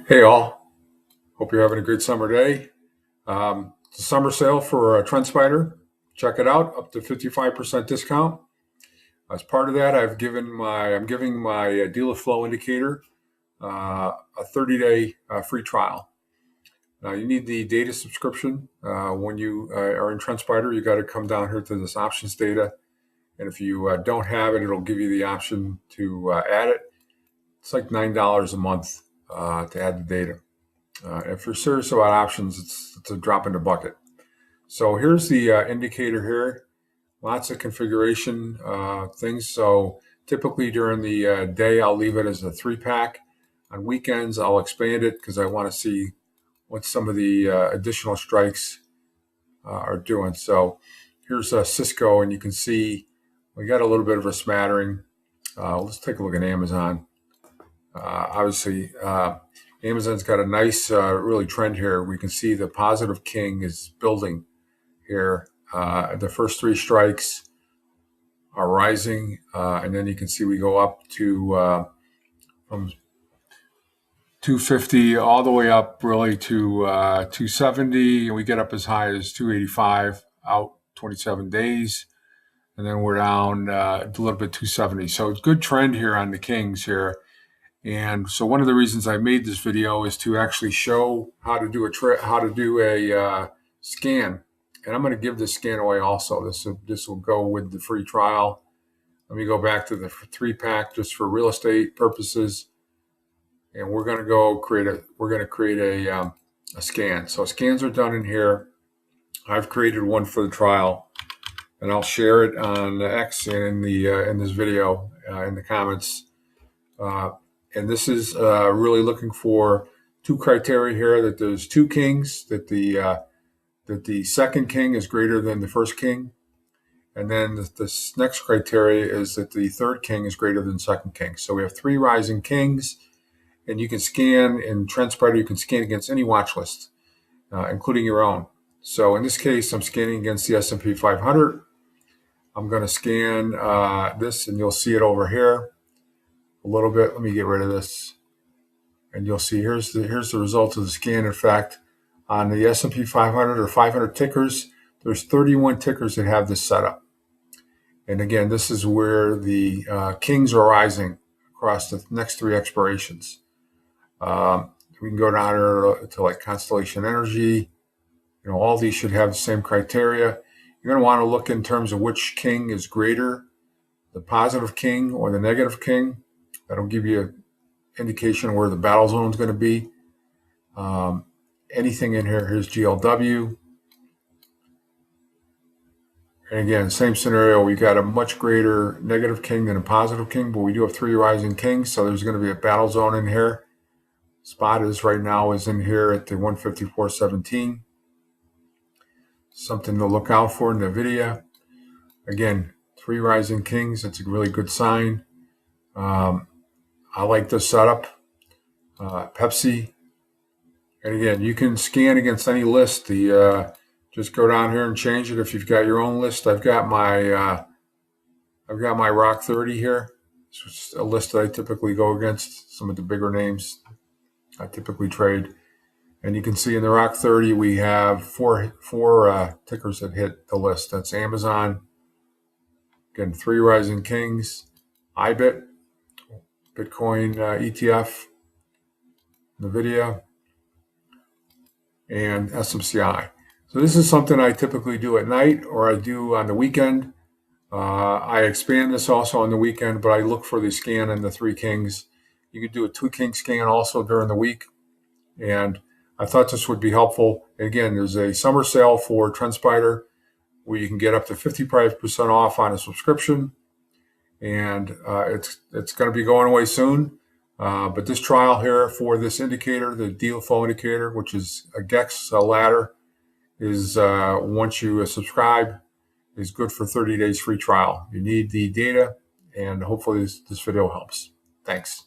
Hey all, hope you're having a good summer day. It's a summer sale for TrendSpider. Check it out, up to 55% discount. As part of that, I'm giving my DealerFlow indicator a 30-day free trial. Now you need the data subscription. When you are in TrendSpider, you got to come down here to this options data, and if you don't have it, it'll give you the option to add it. It's like $9 a month to add the data. If you're serious about options, it's a drop in the bucket. So here's the indicator here. Lots of configuration things. So typically during the day, I'll leave it as a 3-pack. On weekends, I'll expand it because I want to see what some of the additional strikes are doing. So here's Cisco, and you can see we got a little bit of a smattering. Let's take a look at Amazon. Obviously, Amazon's got a nice really trend here. We can see the positive king is building here. The first 3 strikes are rising, and then you can see we go up to from 250 all the way up really to 270, and we get up as high as 285 out 27 days, and then we're down a little bit 270. So it's a good trend here on the kings here. And so one of the reasons I made this video is to actually show how to do a scan. And I'm going to give this scan away also. This will go with the free trial. Let me go back to the 3-pack just for real estate purposes. And we're going to create a scan. So scans are done in here. I've created one for the trial, and I'll share it on X and in this video in the comments. And this is really looking for 2 criteria here: that there's 2 kings, that the second king is greater than the first king, and then this next criteria is that the third king is greater than the second king. So we have 3 rising kings, and you can scan in TrendSpider. You can scan against any watch list, including your own. So in this case, I'm scanning against the S&P 500. I'm going to scan this, and you'll see it over here. A little bit. Let me get rid of this, and you'll see here's the results of the scan. In fact, on the S&P 500 or 500 tickers, there's 31 tickers that have this setup. And again, this is where the kings are rising across the next 3 expirations. We can go down here to like Constellation Energy. All these should have the same criteria. You're going to want to look in terms of which king is greater, the positive king or the negative king. That'll give you an indication of where the battle zone is going to be. Anything in here, here's GLW. And again, same scenario. We got a much greater negative king than a positive king, but we do have 3 rising kings, so there's going to be a battle zone in here. Spot is right now is in here at the 154.17. Something to look out for in the video. Again, 3 rising kings. That's a really good sign. I like this setup. Pepsi. And again, you can scan against any list. Just go down here and change it if you've got your own list. I've got my Rock 30 here. It's a list that I typically go against. Some of the bigger names I typically trade. And you can see in the Rock 30 we have four tickers that hit the list. That's Amazon. Again, 3 rising kings. IBIT. Bitcoin ETF, NVIDIA, and SMCI. So this is something I typically do at night, or I do on the weekend. I expand this also on the weekend, but I look for the scan in the 3 kings. You could do a 2-king scan also during the week, and I thought this would be helpful. Again, there's a summer sale for TrendSpider where you can get up to 55% off on a subscription. And it's going to be going away soon. But this trial here for this indicator, the DealerFlow indicator, which is a GEX ladder, is once you subscribe, is good for 30 days free trial. You need the data, and hopefully this video helps. Thanks.